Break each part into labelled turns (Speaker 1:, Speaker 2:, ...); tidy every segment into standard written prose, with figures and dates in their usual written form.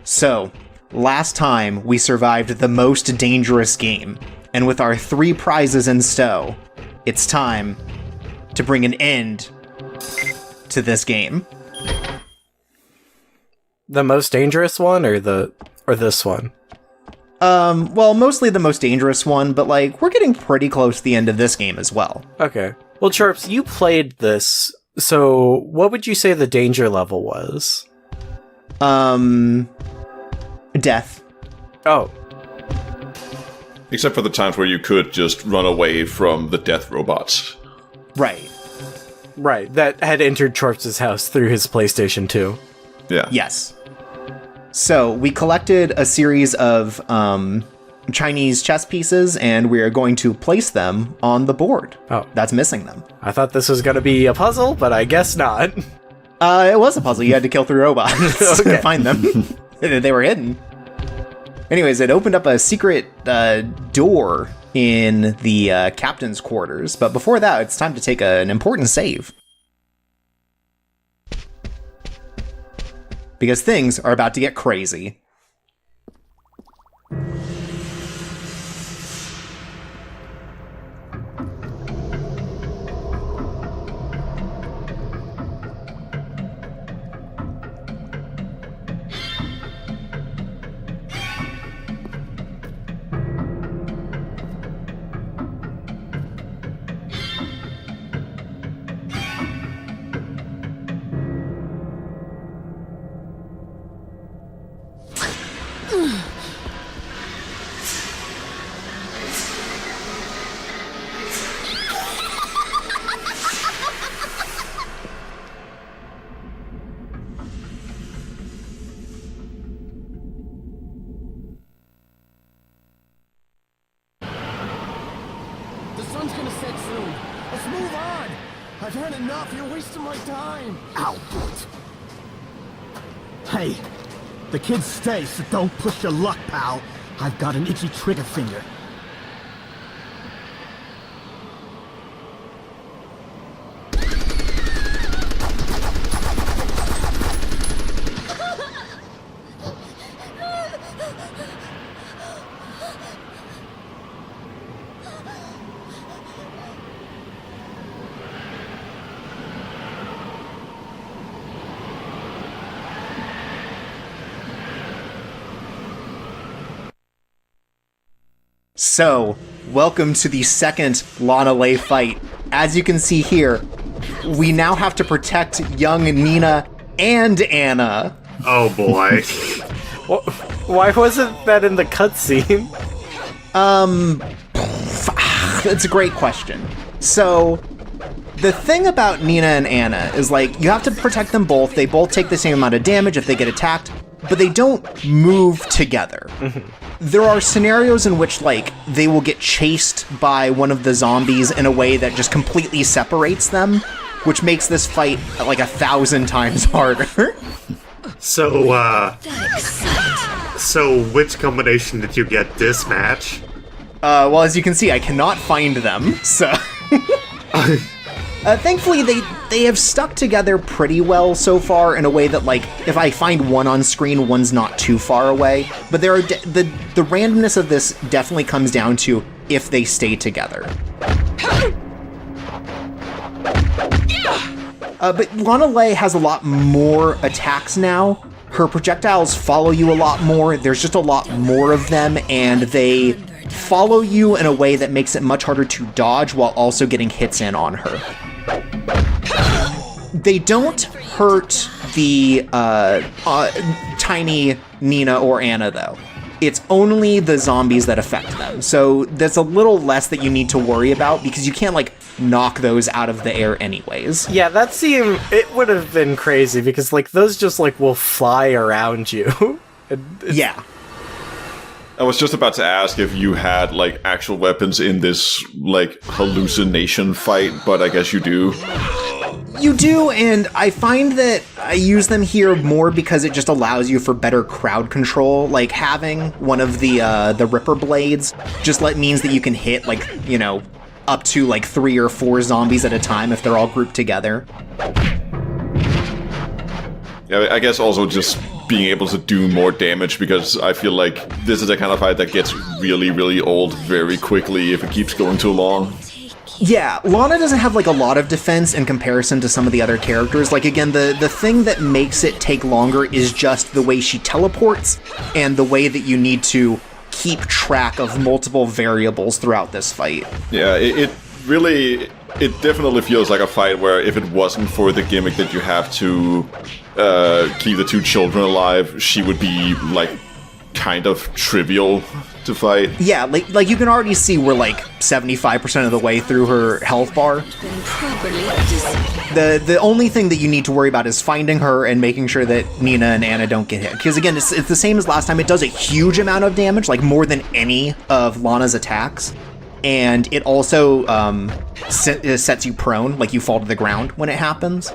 Speaker 1: So, last time we survived the most dangerous game, and with our 3 prizes in stow, it's time to bring an end to this game.
Speaker 2: The most dangerous one, or this one?
Speaker 1: Well, mostly the most dangerous one, but like, we're getting pretty close to the end of this game as well.
Speaker 2: Okay. Well, Chirps, you played this, so what would you say the danger level was?
Speaker 1: Death.
Speaker 2: Oh.
Speaker 3: Except for the times where you could just run away from the death robots.
Speaker 1: Right.
Speaker 2: Right, that had entered Chirps' house through his PlayStation 2.
Speaker 3: Yeah.
Speaker 1: Yes. So, we collected a series of, Chinese chess pieces, and we are going to place them on the board.
Speaker 2: Oh.
Speaker 1: That's missing them.
Speaker 2: I thought this was going to be a puzzle, but I guess not.
Speaker 1: It was a puzzle. You had to kill 3 robots to find them. They were hidden. Anyways, it opened up a secret door in the captain's quarters. But before that, it's time to take an important save. Because things are about to get crazy.
Speaker 4: The sun's gonna set soon. Let's move on. I've had enough. You're wasting my time. Albert. Hey, the kids stay, so don't push your luck, pal. I've got an itchy trigger finger.
Speaker 1: So, welcome to the second Lana Lei fight. As you can see here, we now have to protect young Nina and Anna.
Speaker 5: Oh boy.
Speaker 2: Why wasn't that in the cutscene?
Speaker 1: It's a great question. So, the thing about Nina and Anna is, like, you have to protect them both. They both take the same amount of damage if they get attacked, but they don't move together. There are scenarios in which, like, they will get chased by one of the zombies in a way that just completely separates them, which makes this fight, like, 1,000 times harder.
Speaker 5: So, so which combination did you get this match?
Speaker 1: Well, as you can see, I cannot find them, so... Thankfully, they have stuck together pretty well so far in a way that, like, if I find one on screen, one's not too far away. But there are the randomness of this definitely comes down to if they stay together. But Lana Lei has a lot more attacks now. Her projectiles follow you a lot more. There's just a lot more of them, and they follow you in a way that makes it much harder to dodge while also getting hits in on her. They don't hurt the tiny Nina or Anna, though. It's only the zombies that affect them. So there's a little less that you need to worry about because you can't, like, knock those out of the air anyways.
Speaker 2: Yeah, that seemed... It would have been crazy because, like, those just, like, will fly around you.
Speaker 1: Yeah.
Speaker 3: I was just about to ask if you had, like, actual weapons in this, like, hallucination fight, but I guess you do.
Speaker 1: You do, and I find that I use them here more because it just allows you for better crowd control. Like, having one of the Ripper Blades just means that you can hit, like, you know, up to, like, 3 or 4 zombies at a time if they're all grouped together.
Speaker 3: Yeah, I guess also just being able to do more damage, because I feel like this is the kind of fight that gets really, really old very quickly if it keeps going too long.
Speaker 1: Yeah, Lana doesn't have like a lot of defense in comparison to some of the other characters. Like again, the thing that makes it take longer is just the way she teleports and the way that you need to keep track of multiple variables throughout this fight.
Speaker 3: Yeah, it definitely feels like a fight where if it wasn't for the gimmick that you have to keep the two children alive, she would be like kind of trivial to fight.
Speaker 1: Yeah, like you can already see we're like 75% of the way through her health bar. The only thing that you need to worry about is finding her and making sure that Nina and Anna don't get hit. Because again, it's the same as last time. It does a huge amount of damage, like more than any of Lana's attacks. And it also sets you prone, like you fall to the ground when it happens.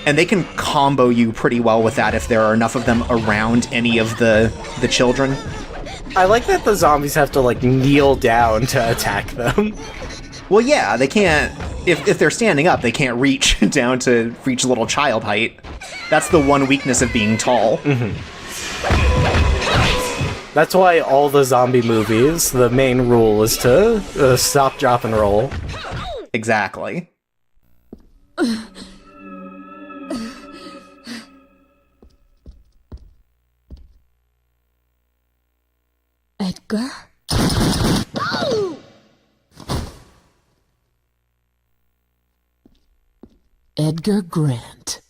Speaker 1: And they can combo you pretty well with that if there are enough of them around any of the children.
Speaker 2: I like that the zombies have to, like, kneel down to attack them.
Speaker 1: Well, yeah, they can't... If they're standing up, they can't reach down to reach little child height. That's the one weakness of being tall.
Speaker 2: Mm-hmm. That's why all the zombie movies, the main rule is to stop, drop, and roll.
Speaker 1: Exactly.
Speaker 6: Edgar? Edgar Grant.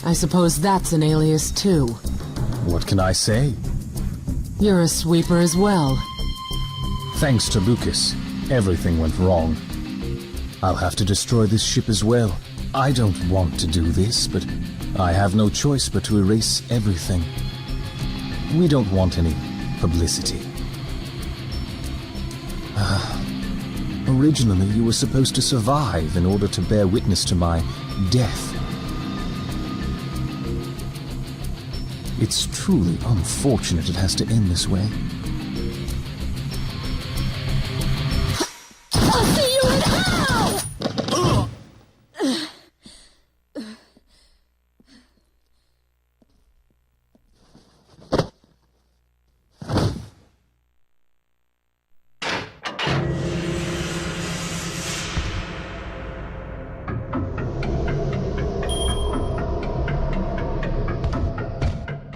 Speaker 6: I suppose that's an alias too.
Speaker 7: What can I say?
Speaker 6: You're a sweeper as well.
Speaker 7: Thanks to Lucas, everything went wrong. I'll have to destroy this ship as well. I don't want to do this, but I have no choice but to erase everything. We don't want any publicity. Originally, you were supposed to survive in order to bear witness to my death. It's truly unfortunate it has to end this way.
Speaker 6: I'll see you in hell!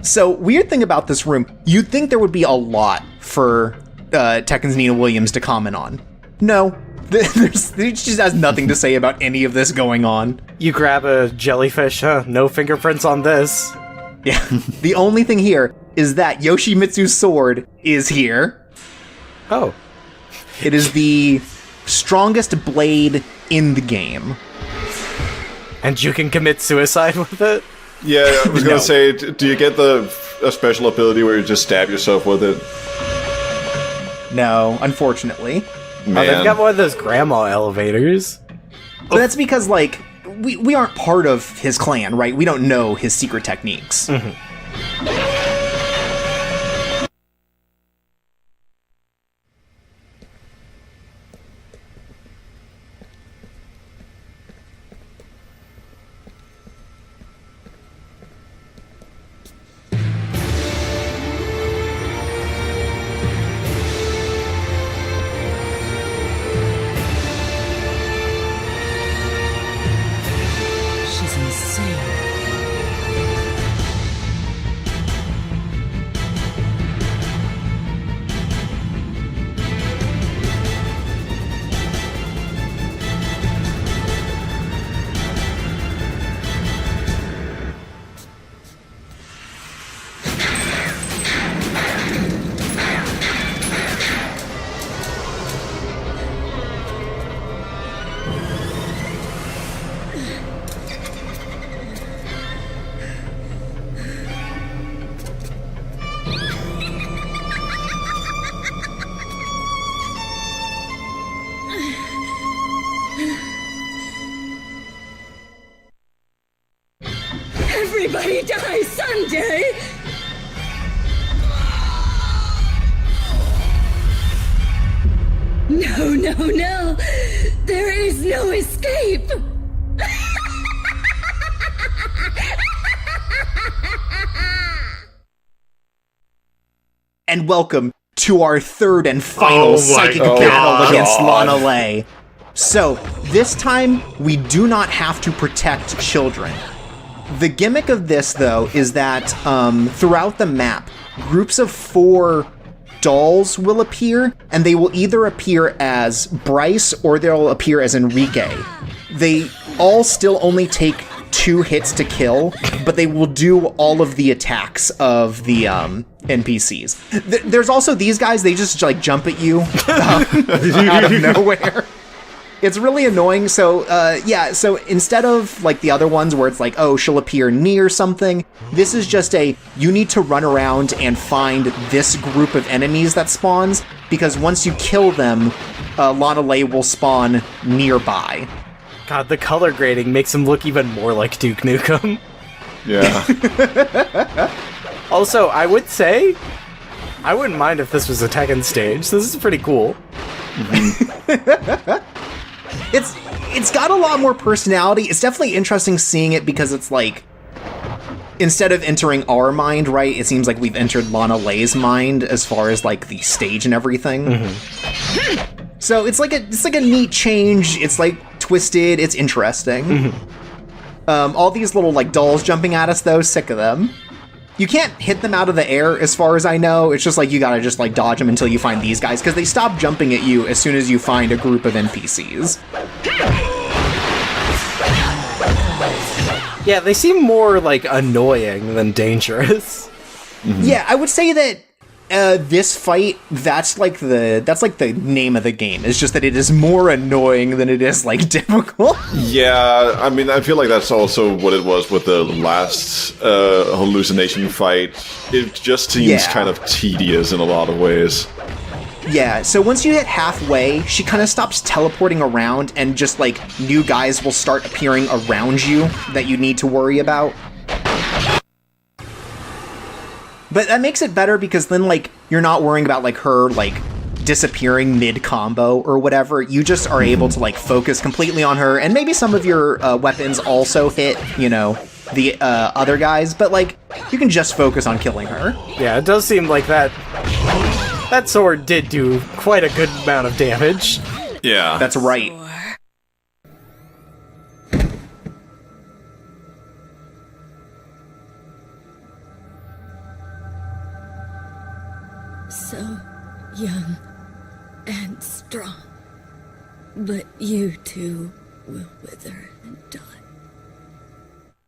Speaker 1: So, weird thing about this room, you'd think there would be a lot for Tekken's Nina Williams to comment on. No. She just has nothing to say about any of this going on.
Speaker 2: You grab a jellyfish, huh? No fingerprints on this.
Speaker 1: Yeah. The only thing here is that Yoshimitsu's sword is here.
Speaker 2: Oh.
Speaker 1: It is the strongest blade in the game.
Speaker 2: And you can commit suicide with it?
Speaker 3: Yeah, I was gonna say, do you get a special ability where you just stab yourself with it?
Speaker 1: No, unfortunately.
Speaker 2: Man. Oh, they've got one of those grandma elevators.
Speaker 1: But that's because, like, we aren't part of his clan, right? We don't know his secret techniques. Mm-hmm.
Speaker 8: Everybody dies someday! No, no, no. There is no escape.
Speaker 1: And welcome to our third and final
Speaker 5: Oh my
Speaker 1: psychic
Speaker 5: God.
Speaker 1: battle against Lana Lei. So, this time, we do not have to protect children. The gimmick of this, though, is that throughout the map, groups of 4 dolls will appear, and they will either appear as Bryce or they'll appear as Enrique. They all still only take 2 hits to kill, but they will do all of the attacks of the NPCs. There's also these guys, they just like jump at you out of nowhere. It's really annoying. So, so instead of like the other ones where it's like, oh, she'll appear near something, this is just you need to run around and find this group of enemies that spawns, because once you kill them, Lana Lei will spawn nearby.
Speaker 2: God, the color grading makes him look even more like Duke Nukem.
Speaker 3: Yeah.
Speaker 2: Also, I would say, I wouldn't mind if this was a Tekken stage. This is pretty cool.
Speaker 1: It's got a lot more personality. It's definitely interesting seeing it because it's like, instead of entering our mind, right, it seems like we've entered Lana Lei's mind as far as like the stage and everything. Mm-hmm. So it's like a neat change. It's like twisted. It's interesting. Mm-hmm. All these little like dolls jumping at us though, sick of them. You can't hit them out of the air as far as I know. It's just like you gotta just like dodge them until you find these guys, because they stop jumping at you as soon as you find a group of NPCs.
Speaker 2: Yeah, they seem more like annoying than dangerous.
Speaker 3: Mm-hmm.
Speaker 1: Yeah, I would say that this fight, that's like the name of the game. It's just that it is more annoying than it is like difficult.
Speaker 3: Yeah, I mean, I feel like that's also what it was with the last hallucination fight. It just seems kind of tedious in a lot of ways.
Speaker 1: Yeah, so once you hit halfway, she kind of stops teleporting around, and just like new guys will start appearing around you that you need to worry about. But that makes it better because then, like, you're not worrying about, like, her, like, disappearing mid-combo or whatever. You just are able to, like, focus completely on her, and maybe some of your weapons also hit, you know, the other guys, but, like, you can just focus on killing her.
Speaker 2: Yeah, it does seem like that sword did do quite a good amount of damage.
Speaker 3: Yeah.
Speaker 1: That's right.
Speaker 8: So young and strong, but you too will wither and